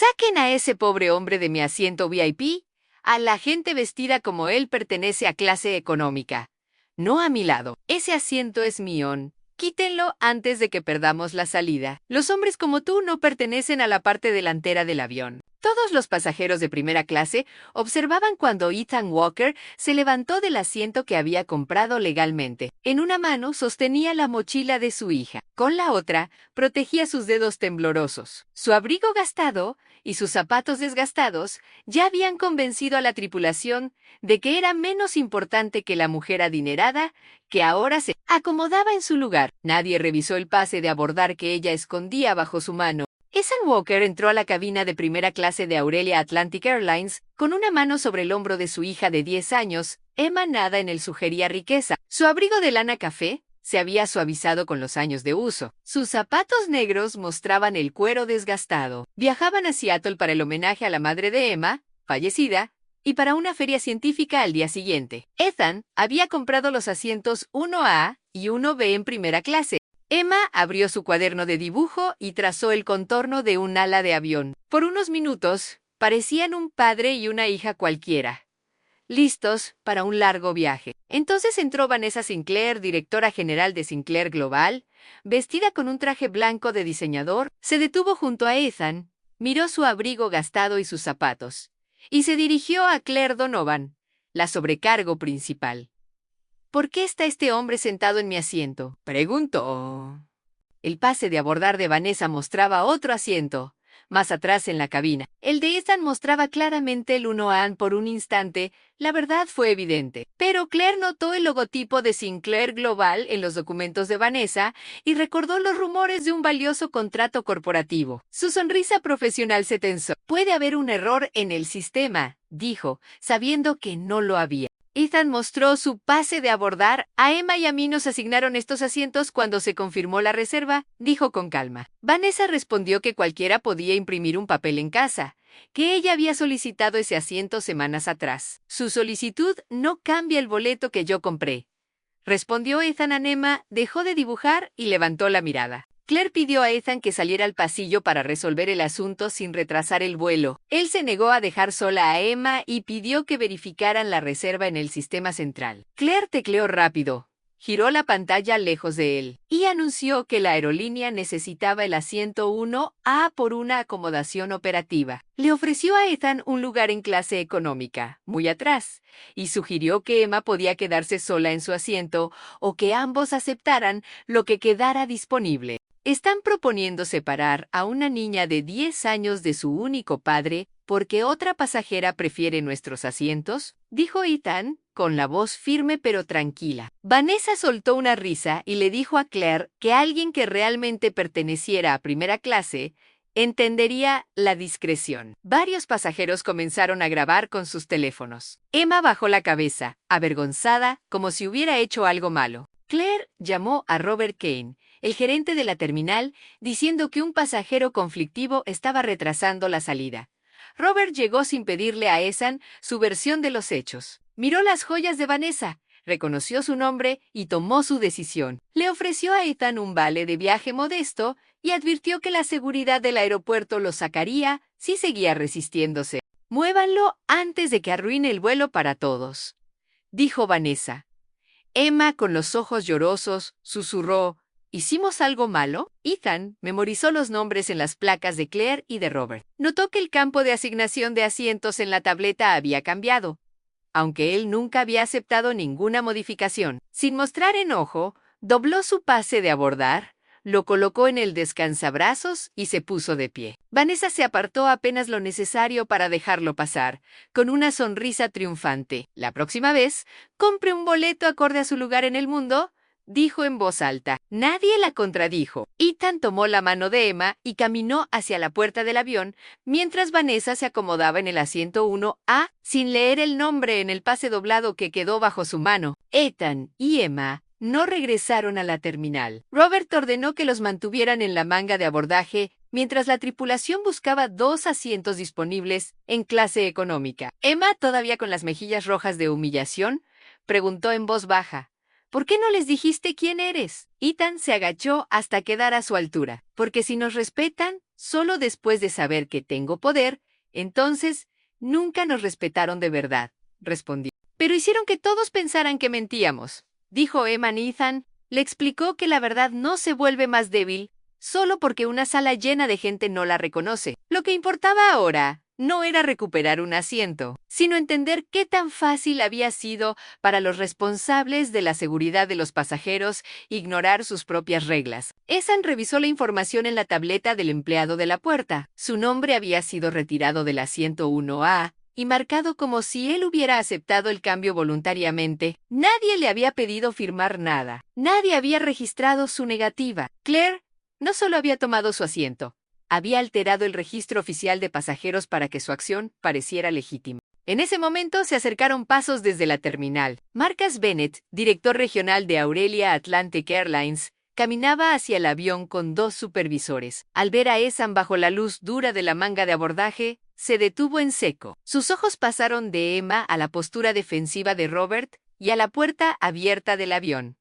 Saquen a ese pobre hombre de mi asiento VIP. A la gente vestida como él pertenece a clase económica. No a mi lado. Ese asiento es mío. Quítenlo antes de que perdamos la salida. Los hombres como tú no pertenecen a la parte delantera del avión. Todos los pasajeros de primera clase observaban cuando Ethan Walker se levantó del asiento que había comprado legalmente. En una mano sostenía la mochila de su hija. Con la otra protegía sus dedos temblorosos. Su abrigo gastado y sus zapatos desgastados ya habían convencido a la tripulación de que era menos importante que la mujer adinerada que ahora se acomodaba en su lugar. Nadie revisó el pase de abordar que ella escondía bajo su mano. Ethan Walker entró a la cabina de primera clase de Aurelia Atlantic Airlines con una mano sobre el hombro de su hija de 10 años. Emma nada en él sugería riqueza. Su abrigo de lana café se había suavizado con los años de uso. Sus zapatos negros mostraban el cuero desgastado. Viajaban a Seattle para el homenaje a la madre de Emma, fallecida, y para una feria científica al día siguiente. Ethan había comprado los asientos 1A y 1B en primera clase. Emma abrió su cuaderno de dibujo y trazó el contorno de un ala de avión. Por unos minutos, parecían un padre y una hija cualquiera, listos para un largo viaje. Entonces entró Vanessa Sinclair, directora general de Sinclair Global, vestida con un traje blanco de diseñador. Se detuvo junto a Ethan, miró su abrigo gastado y sus zapatos, y se dirigió a Claire Donovan, la sobrecargo principal. ¿Por qué está este hombre sentado en mi asiento?, preguntó. El pase de abordar de Vanessa mostraba otro asiento, más atrás en la cabina. El de Ethan mostraba claramente el 1A por un instante. La verdad fue evidente. Pero Claire notó el logotipo de Sinclair Global en los documentos de Vanessa y recordó los rumores de un valioso contrato corporativo. Su sonrisa profesional se tensó. Puede haber un error en el sistema, dijo, sabiendo que no lo había. Ethan mostró su pase de abordar. A Emma y a mí nos asignaron estos asientos cuando se confirmó la reserva, dijo con calma. Vanessa respondió que cualquiera podía imprimir un papel en casa, que ella había solicitado ese asiento semanas atrás. Su solicitud no cambia el boleto que yo compré, respondió Ethan a Emma, dejó de dibujar y levantó la mirada. Claire pidió a Ethan que saliera al pasillo para resolver el asunto sin retrasar el vuelo. Él se negó a dejar sola a Emma y pidió que verificaran la reserva en el sistema central. Claire tecleó rápido, giró la pantalla lejos de él y anunció que la aerolínea necesitaba el asiento 1A por una acomodación operativa. Le ofreció a Ethan un lugar en clase económica, muy atrás, y sugirió que Emma podía quedarse sola en su asiento o que ambos aceptaran lo que quedara disponible. ¿Están proponiendo separar a una niña de 10 años de su único padre porque otra pasajera prefiere nuestros asientos?, dijo Ethan, con la voz firme pero tranquila. Vanessa soltó una risa y le dijo a Claire que alguien que realmente perteneciera a primera clase entendería la discreción. Varios pasajeros comenzaron a grabar con sus teléfonos. Emma bajó la cabeza, avergonzada, como si hubiera hecho algo malo. Claire llamó a Robert Kane, el gerente de la terminal, diciendo que un pasajero conflictivo estaba retrasando la salida. Robert llegó sin pedirle a Ethan su versión de los hechos. Miró las joyas de Vanessa, reconoció su nombre y tomó su decisión. Le ofreció a Ethan un vale de viaje modesto y advirtió que la seguridad del aeropuerto lo sacaría si seguía resistiéndose. «Muévanlo antes de que arruine el vuelo para todos», dijo Vanessa. Emma, con los ojos llorosos, susurró, ¿hicimos algo malo? Ethan memorizó los nombres en las placas de Claire y de Robert. Notó que el campo de asignación de asientos en la tableta había cambiado, aunque él nunca había aceptado ninguna modificación. Sin mostrar enojo, dobló su pase de abordar, lo colocó en el descansabrazos y se puso de pie. Vanessa se apartó apenas lo necesario para dejarlo pasar, con una sonrisa triunfante. La próxima vez, compre un boleto acorde a su lugar en el mundo, dijo en voz alta. Nadie la contradijo. Ethan tomó la mano de Emma y caminó hacia la puerta del avión, mientras Vanessa se acomodaba en el asiento 1A, sin leer el nombre en el pase doblado que quedó bajo su mano. Ethan y Emma no regresaron a la terminal. Robert ordenó que los mantuvieran en la manga de abordaje mientras la tripulación buscaba 2 asientos disponibles en clase económica. Emma, todavía con las mejillas rojas de humillación, preguntó en voz baja, ¿por qué no les dijiste quién eres? Ethan se agachó hasta quedar a su altura. Porque si nos respetan, solo después de saber que tengo poder, entonces nunca nos respetaron de verdad, respondió. Pero hicieron que todos pensaran que mentíamos, dijo Emma. Ethan le explicó que la verdad no se vuelve más débil solo porque una sala llena de gente no la reconoce. Lo que importaba ahora no era recuperar un asiento, sino entender qué tan fácil había sido para los responsables de la seguridad de los pasajeros ignorar sus propias reglas. Ethan revisó la información en la tableta del empleado de la puerta. Su nombre había sido retirado del asiento 1A y marcado como si él hubiera aceptado el cambio voluntariamente. Nadie le había pedido firmar nada. Nadie había registrado su negativa. Claire no solo había tomado su asiento, había alterado el registro oficial de pasajeros para que su acción pareciera legítima. En ese momento se acercaron pasos desde la terminal. Marcus Bennett, director regional de Aurelia Atlantic Airlines, caminaba hacia el avión con 2 supervisores. Al ver a Ethan bajo la luz dura de la manga de abordaje, se detuvo en seco. Sus ojos pasaron de Emma a la postura defensiva de Robert y a la puerta abierta del avión.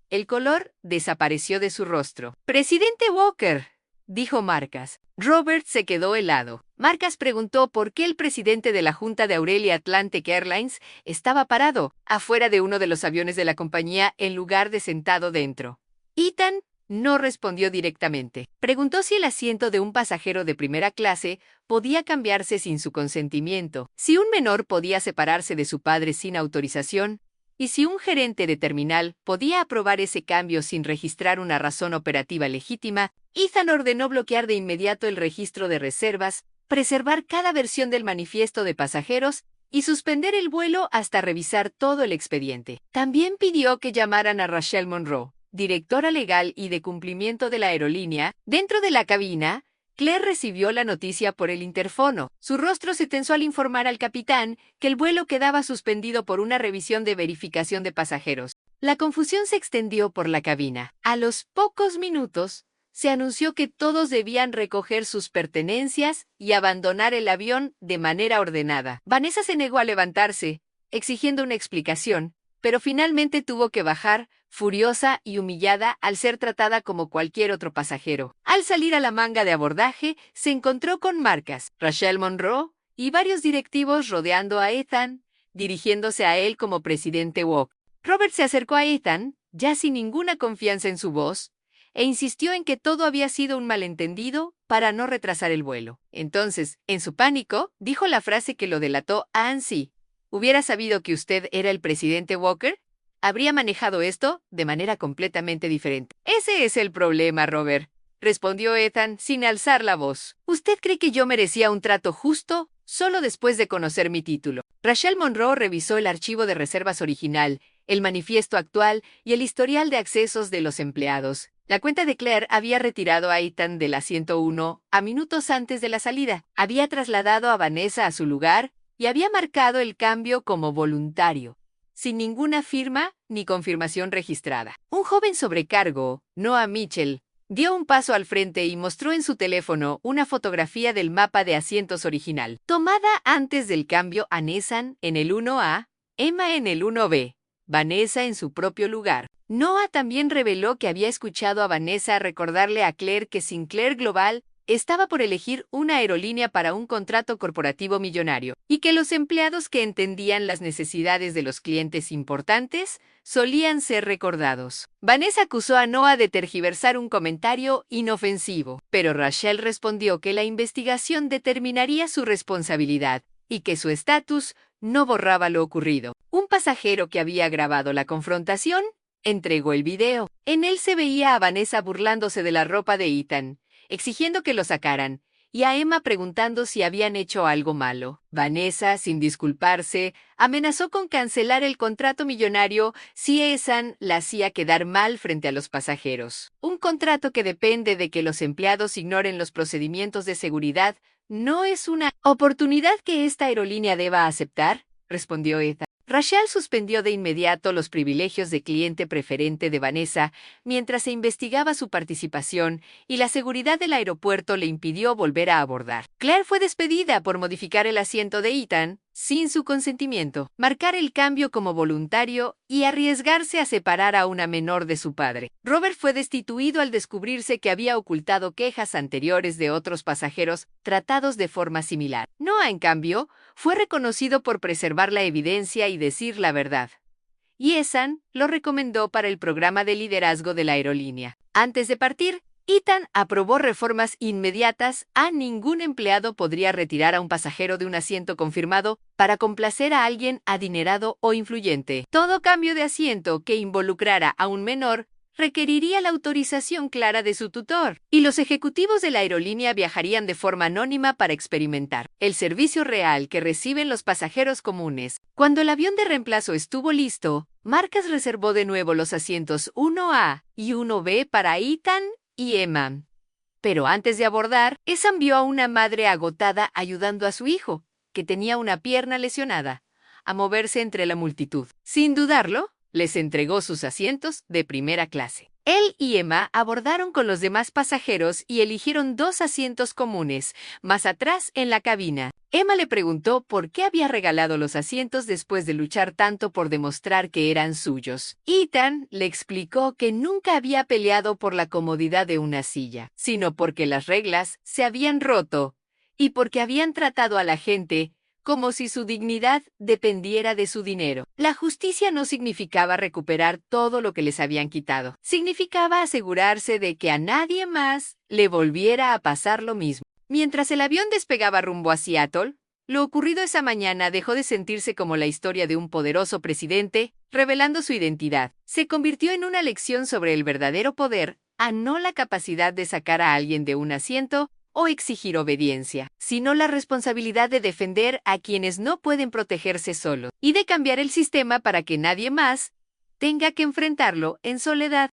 El color desapareció de su rostro. «Presidente Walker», dijo Marcus. Robert se quedó helado. Marcus preguntó por qué el presidente de la junta de Aurelia Atlantic Airlines estaba parado afuera de uno de los aviones de la compañía en lugar de sentado dentro. Ethan no respondió directamente. Preguntó si el asiento de un pasajero de primera clase podía cambiarse sin su consentimiento, si un menor podía separarse de su padre sin autorización, y si un gerente de terminal podía aprobar ese cambio sin registrar una razón operativa legítima. Ethan ordenó bloquear de inmediato el registro de reservas, preservar cada versión del manifiesto de pasajeros y suspender el vuelo hasta revisar todo el expediente. También pidió que llamaran a Rachel Monroe, directora legal y de cumplimiento de la aerolínea. Dentro de la cabina, Claire recibió la noticia por el interfono. Su rostro se tensó al informar al capitán que el vuelo quedaba suspendido por una revisión de verificación de pasajeros. La confusión se extendió por la cabina. A los pocos minutos, se anunció que todos debían recoger sus pertenencias y abandonar el avión de manera ordenada. Vanessa se negó a levantarse, exigiendo una explicación, pero finalmente tuvo que bajar, furiosa y humillada al ser tratada como cualquier otro pasajero. Al salir a la manga de abordaje, se encontró con Marcus, Rachel Monroe y varios directivos rodeando a Ethan, dirigiéndose a él como presidente Walker. Robert se acercó a Ethan, ya sin ninguna confianza en su voz, e insistió en que todo había sido un malentendido para no retrasar el vuelo. Entonces, en su pánico, dijo la frase que lo delató a Ansi. ¿Hubiera sabido que usted era el presidente Walker? Habría manejado esto de manera completamente diferente. Ese es el problema, Robert, respondió Ethan sin alzar la voz. ¿Usted cree que yo merecía un trato justo solo después de conocer mi título? Rachel Monroe revisó el archivo de reservas original, el manifiesto actual y el historial de accesos de los empleados. La cuenta de Claire había retirado a Ethan del asiento 1 a minutos antes de la salida. Había trasladado a Vanessa a su lugar y había marcado el cambio como voluntario, sin ninguna firma ni confirmación registrada. Un joven sobrecargo, Noah Mitchell, dio un paso al frente y mostró en su teléfono una fotografía del mapa de asientos original, tomada antes del cambio a Ethan en el 1A, Emma en el 1B, Vanessa en su propio lugar. Noah también reveló que había escuchado a Vanessa recordarle a Claire que Sinclair Global estaba por elegir una aerolínea para un contrato corporativo millonario, y que los empleados que entendían las necesidades de los clientes importantes solían ser recordados. Vanessa acusó a Noah de tergiversar un comentario inofensivo, pero Rachel respondió que la investigación determinaría su responsabilidad y que su estatus no borraba lo ocurrido. Un pasajero que había grabado la confrontación entregó el video. En él se veía a Vanessa burlándose de la ropa de Ethan, exigiendo que lo sacaran, y a Emma preguntando si habían hecho algo malo. Vanessa, sin disculparse, amenazó con cancelar el contrato millonario si Ethan la hacía quedar mal frente a los pasajeros. Un contrato que depende de que los empleados ignoren los procedimientos de seguridad no es una oportunidad que esta aerolínea deba aceptar, respondió Ethan. Rachel suspendió de inmediato los privilegios de cliente preferente de Vanessa mientras se investigaba su participación y la seguridad del aeropuerto le impidió volver a abordar. Claire fue despedida por modificar el asiento de Ethan sin su consentimiento, marcar el cambio como voluntario y arriesgarse a separar a una menor de su padre. Robert fue destituido al descubrirse que había ocultado quejas anteriores de otros pasajeros tratados de forma similar. Noah, en cambio, fue reconocido por preservar la evidencia y decir la verdad. Y Ethan lo recomendó para el programa de liderazgo de la aerolínea. Antes de partir, Ethan aprobó reformas inmediatas. Ningún empleado podría retirar a un pasajero de un asiento confirmado para complacer a alguien adinerado o influyente. Todo cambio de asiento que involucrara a un menor requeriría la autorización clara de su tutor, y los ejecutivos de la aerolínea viajarían de forma anónima para experimentar el servicio real que reciben los pasajeros comunes. Cuando el avión de reemplazo estuvo listo, Marcus reservó de nuevo los asientos 1A y 1B para Ethan y Emma. Pero antes de abordar, Ethan vio a una madre agotada ayudando a su hijo, que tenía una pierna lesionada, a moverse entre la multitud. Sin dudarlo, les entregó sus asientos de primera clase. Él y Emma abordaron con los demás pasajeros y eligieron 2 asientos comunes, más atrás en la cabina. Emma le preguntó por qué había regalado los asientos después de luchar tanto por demostrar que eran suyos. Ethan le explicó que nunca había peleado por la comodidad de una silla, sino porque las reglas se habían roto y porque habían tratado a la gente como si su dignidad dependiera de su dinero. La justicia no significaba recuperar todo lo que les habían quitado. Significaba asegurarse de que a nadie más le volviera a pasar lo mismo. Mientras el avión despegaba rumbo a Seattle, lo ocurrido esa mañana dejó de sentirse como la historia de un poderoso presidente, revelando su identidad. Se convirtió en una lección sobre el verdadero poder, no la capacidad de sacar a alguien de un asiento o exigir obediencia, sino la responsabilidad de defender a quienes no pueden protegerse solos y de cambiar el sistema para que nadie más tenga que enfrentarlo en soledad.